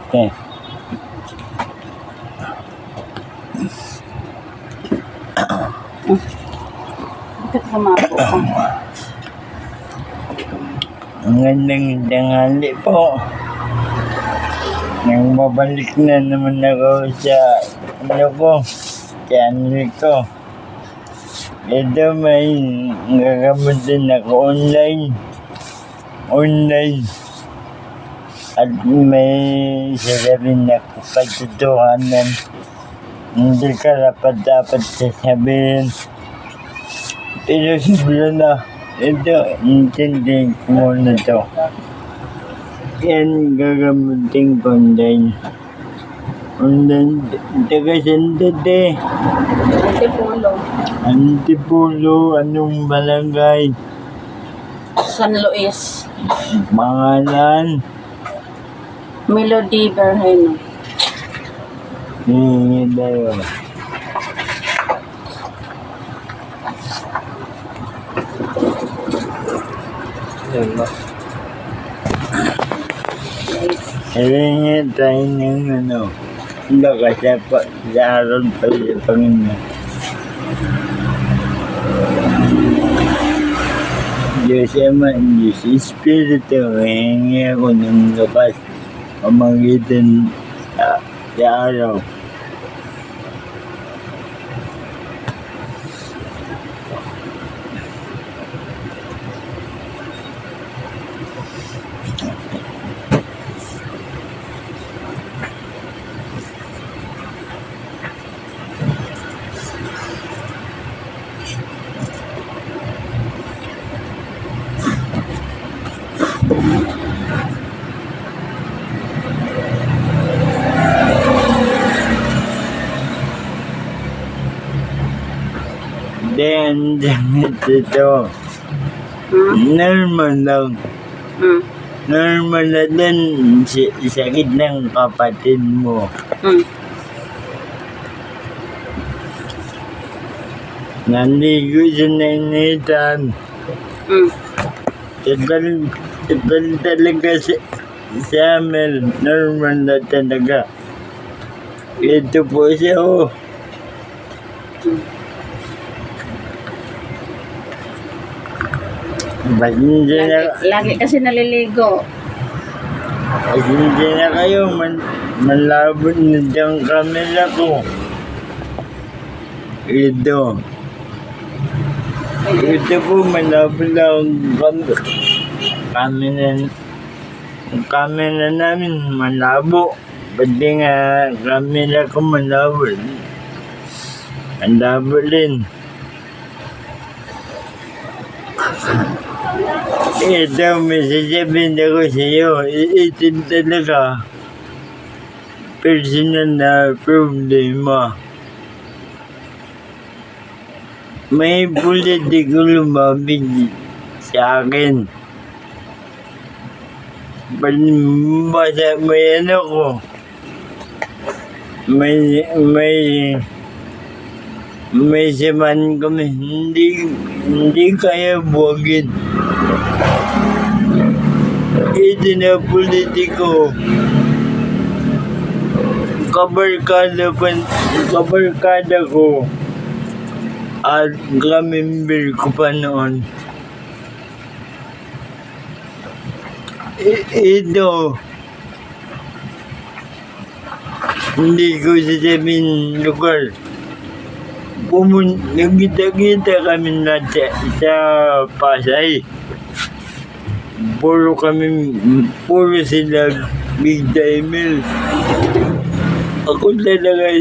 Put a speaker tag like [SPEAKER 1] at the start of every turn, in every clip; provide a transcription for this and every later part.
[SPEAKER 1] Okay.
[SPEAKER 2] Bakit sumako ka?
[SPEAKER 1] Ang gandang tanghali po. Nang babalik na naman ako sa channel ko. Ito may gagamutin ako online. At may sasabihin ako katotohanan. Hindi ka dapat sasabihin. Pero siguro na, ito, intindihin ko muna to. Yan, gagamutin ko online. Taga Sandate. Antipolo, anong barangay?
[SPEAKER 2] San Luis.
[SPEAKER 1] Pangalan?
[SPEAKER 2] Melody Berheno.
[SPEAKER 1] Hihingi tayo. Hihingi tayo ng lakas sa araw pa sa Panginoon. Diyos Ama, Diyos Espiritu, hihingi ako ng lakas pamagitan sa araw. Then, ito, normal lang. Normal na din sakit ng kapatid mo. Naligo sa nainitan. Tagal talaga sa amin. Normal na talaga. Ito po siya, oh.
[SPEAKER 2] Lagi kasi naliligo.
[SPEAKER 1] Pasensya na kayo, malabo na diyang camera ko. Ito po, malabo lang ang camera namin, malabo. Pati nga camera ko malabo. Malabo rin. Ito, may sasabihin ako sa iyo. Ito talaga personal na problema. May politiko lumapit sa akin. May ano ko. May saman kami. Hindi kaya buwagin. Ito na politiko. Kabarkada ko. At kamember ko pa noon. Ito. Hindi ko sasabihin lugar. Nagkita-kita kami na sa Pasay. Puro sila big timer. Ako talaga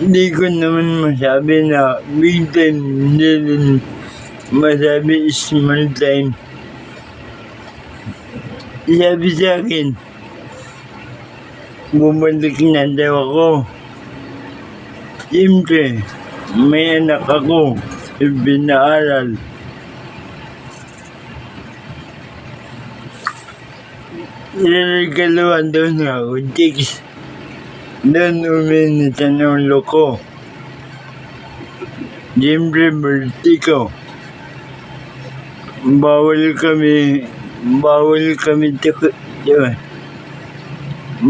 [SPEAKER 1] hindi ko naman masabi na big time, hindi rin masabi small time. Sabi sa akin, bumalik na daw ako. Siyempre, may anak ako, pinaaral. Nilalagaluhan daw niya ako, chicks. Doon uminit ang ulo ko. Siyempre, vertigo. Bawal kami Yun.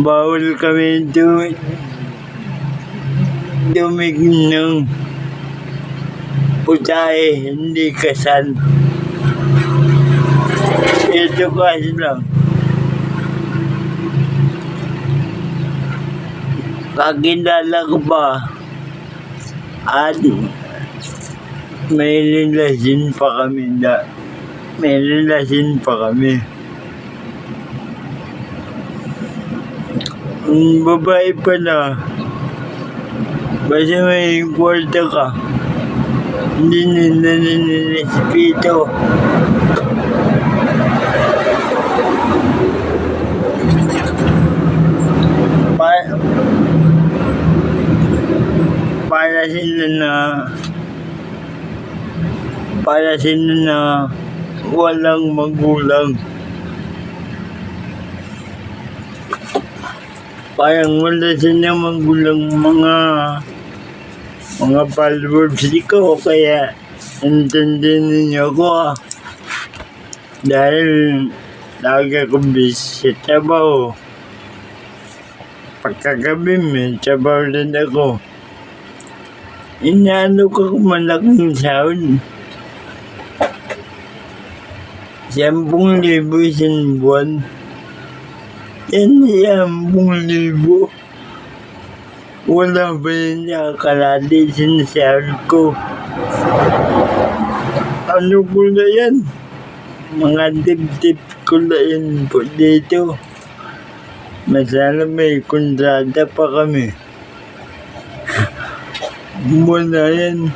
[SPEAKER 1] Bawal kami dumigin ng putahe, hindi kasal. Ito kasi lang. Kakilala ko pa at may relasyon pa kami Ang babae pala, basta may kwarta ka, hindi nila ninirespeto. Para sila na walang magulang. Parang wala silang magulang mga followers ko, kaya intindihin niyo ko dahil lagi akong busy sa trabaho. Pagkagabi may trabaho rin ako. Inaano ko kung malaking sahod. 10,000 isang buwan. Yan 10,000. Wala ba yun nakakalali sinasahod ko? Ano ko na yan? Mga tip-tip ko na yan po dito. Masala may kontrata pa kami. Muna yan.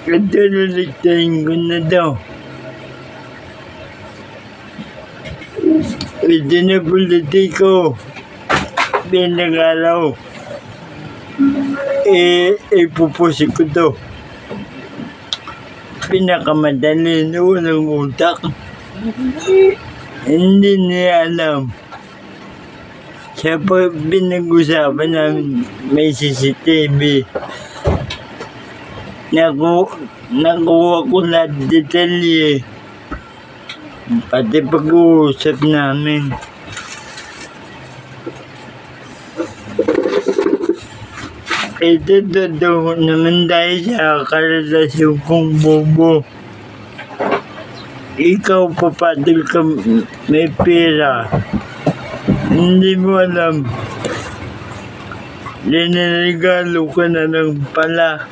[SPEAKER 1] Katululiktahin ko na daw. Ito na politiko. Pinag-araw. Ipupusin ko to. Pinakamadali na walang utak. Hindi niya alam. Siya pa pinag-usapan namin may CCTV. Nakuha ko na detalye. Pati pag-uusap namin. Ito totoo naman dahil sa karelasyon kong bobo. Ikaw papatol ka may pera. Hindi mo alam. Linarigalo ka na ng pala.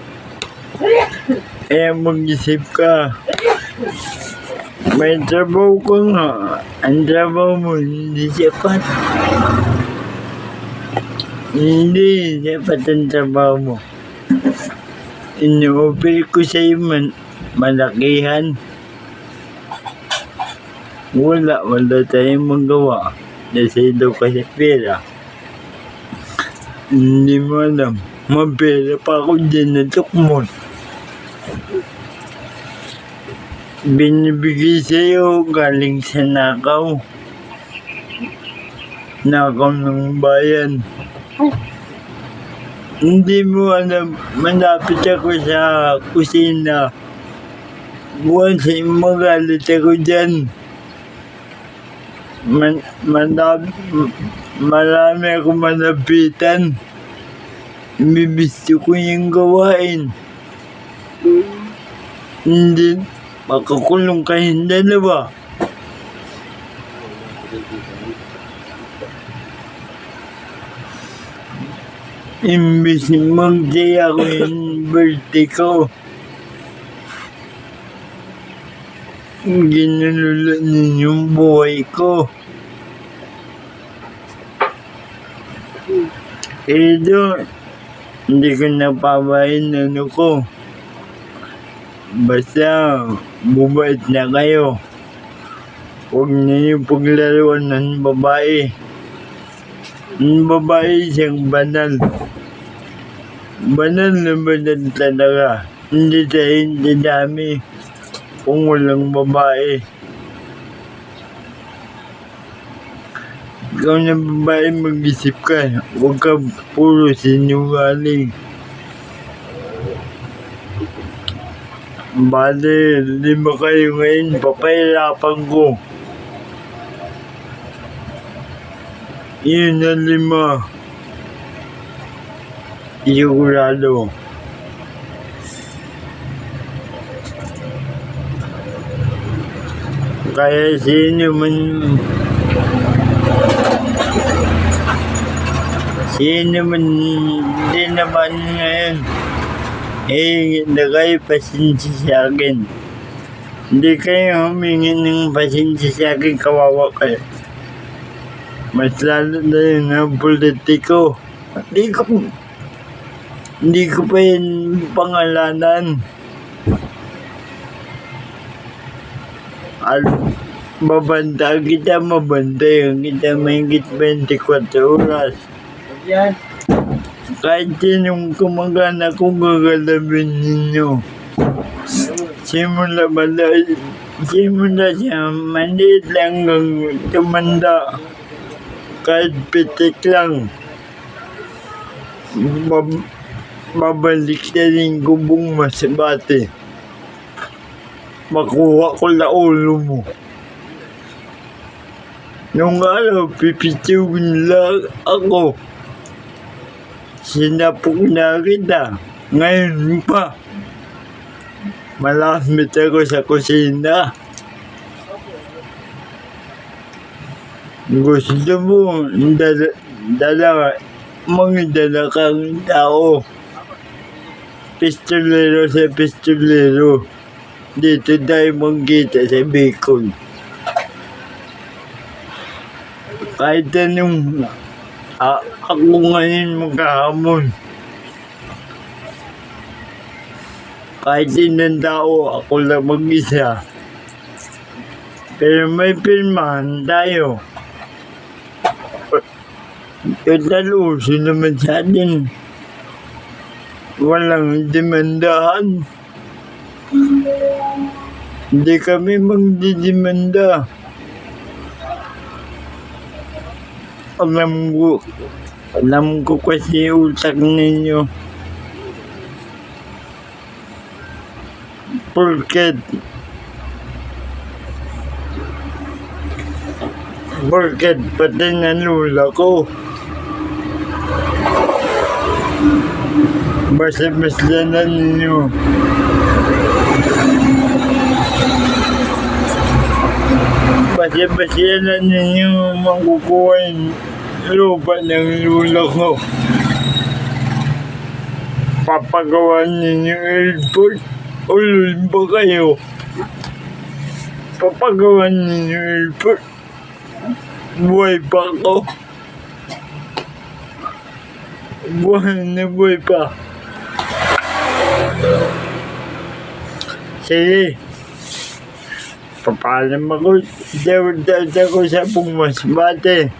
[SPEAKER 1] Kaya mag-isip ka. May trabaho ka nga. Ang trabaho mo hindi sapat. Hindi sapat ang trabaho mo. Ino-offer ko sa'yo malakihan. Wala tayong magawa. Nasilaw ka sa pera. Hindi mo alam. Mapera pa ako dyan na tukmon. Binibigay sa'yo galing sa nakaw. Nakaw ng bayan. Hindi mo alam. Malapit ako sa kusina. Buwan sa magalit ako dyan. Marami akong malapitan. Ibibisto ko yung gawain. Hindi, makakulong kayong dalawa. Imbis mag-day ako yung birthday ko. Ginulula ninyong buhay ko. Ito, hindi ko napabahin ano ko. Basta, bubait na kayo. Huwag niyo paglaruan ng babae. Ang babae siyang banal. Banal na banal talaga. Hindi tayo dami. Kung walang babae. Ikaw na babae, mag-isip ka. Huwag ka puro sinungaling. Bale, 5 kayo ngayon, papahirapan ko. Yun na 5. Sigurado. Kaya sino man di naman ngayon na kayo pasensya sa akin. Hindi kayo humingi ng pasensya sa akin, kawawa kayo. Mas lalo na yun ang politiko. Hindi ko pa yun pangalanan. At mabantay kita mahigit 24 oras. Kahit sinong kumagana kung gagalabin ninyo. Simula siya, maliit lang hanggang tumanda. Kahit pitik lang. Babalik na rin gubong Masbate. Makuha ko na ulo mo. Nung araw, pipitiwin lang ako. Sinapok na kita. Ngayon pa. Malamit ako sa kusina. Gusto mo, magdala kang tao. Pistolero sa pistolero. Dito tayo magkita sa Bicol. Kahit anong ako ngayon magkahamon. Kahit inang tao, ako lang mag-isa. Pero may pirmahan tayo. Total uso naman sa atin. Walang demandahan. Hindi kami magdidemanda. Alam ko kasi utak ninyo. Porket pati na lula ko. Basta-basta na ninyo. Basta-basta na ninyo makukuha yung lupa ng lula ko. Papagawa ninyo airport. Ulul ba kayo? Papagawa ninyo airport. Buhay pa ako. Buhay pa. Sige. Papalam ako. Dawad ako sa Masbate.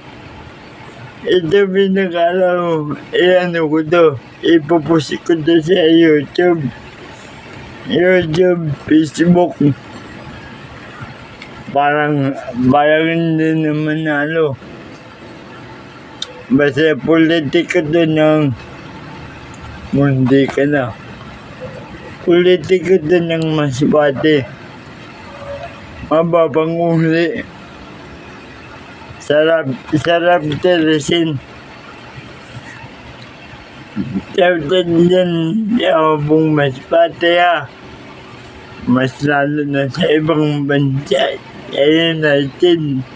[SPEAKER 1] Ito pinag-alam mo. Ano ko to. Ipupusin ko to sa YouTube, Facebook. Parang hindi naman nalo. Basta politiko doon ng mundi ka na. Politiko doon ng Masbate. Mababang uli. Sarap terasin. Sarap dyan sa Masbate ha. Mas lalo na sa ibang bansa. Ayun natin.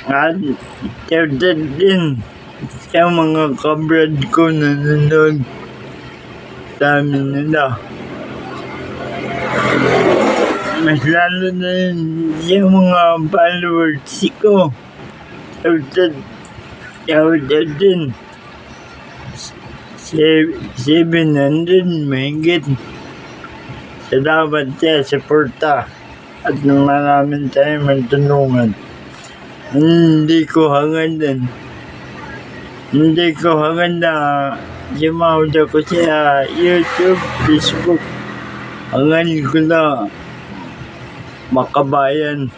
[SPEAKER 1] At sarap din sa mga kabrad ko na nanonood sa amin nila. Mas lalo na yun yung mga followers ko. Shoutout din. 700 mahigit. Salamat sa suporta at maraming tayong magtulungan. Hindi ko hangad na sumahod ako sa YouTube, Facebook. Hangad ko na makabayan.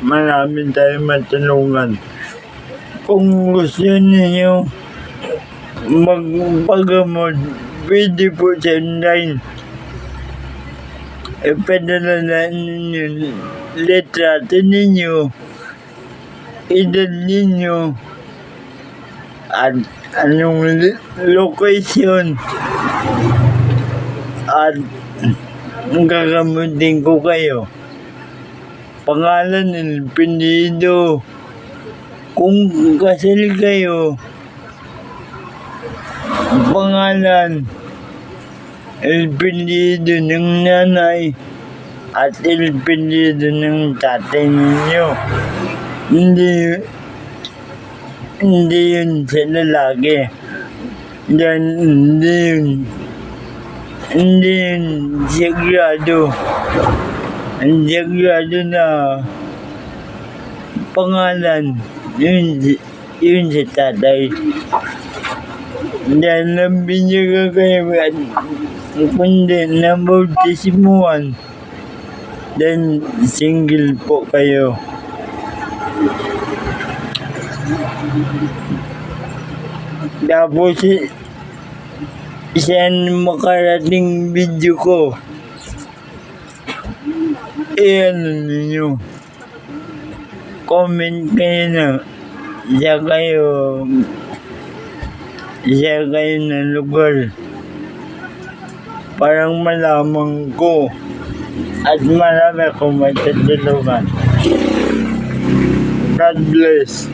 [SPEAKER 1] Maraming tayong matulungan. Kung gusto niyo magpagamot, pwede po sa online. Ipadala na ninyo litrato ninyo edad ninyo at anong location at gagamutin ko kayo. Pangalan ng pindido. Kung kasal kayo, pangalan, el pindido ng nanay at el pindido ng tatay ninyo. Hindi yun sa lalaki. Hindi yun sagrado. Ang sagrado na pangalan, yun sa tatay. Dahil nabinyaga kayo at kundi nabautismuhan, then single po kayo. Tapos isang makarating video ko, ano ninyo, comment kayo na isa kayo na lugar. Parang malaman ko at marami akong matutulungan. God bless.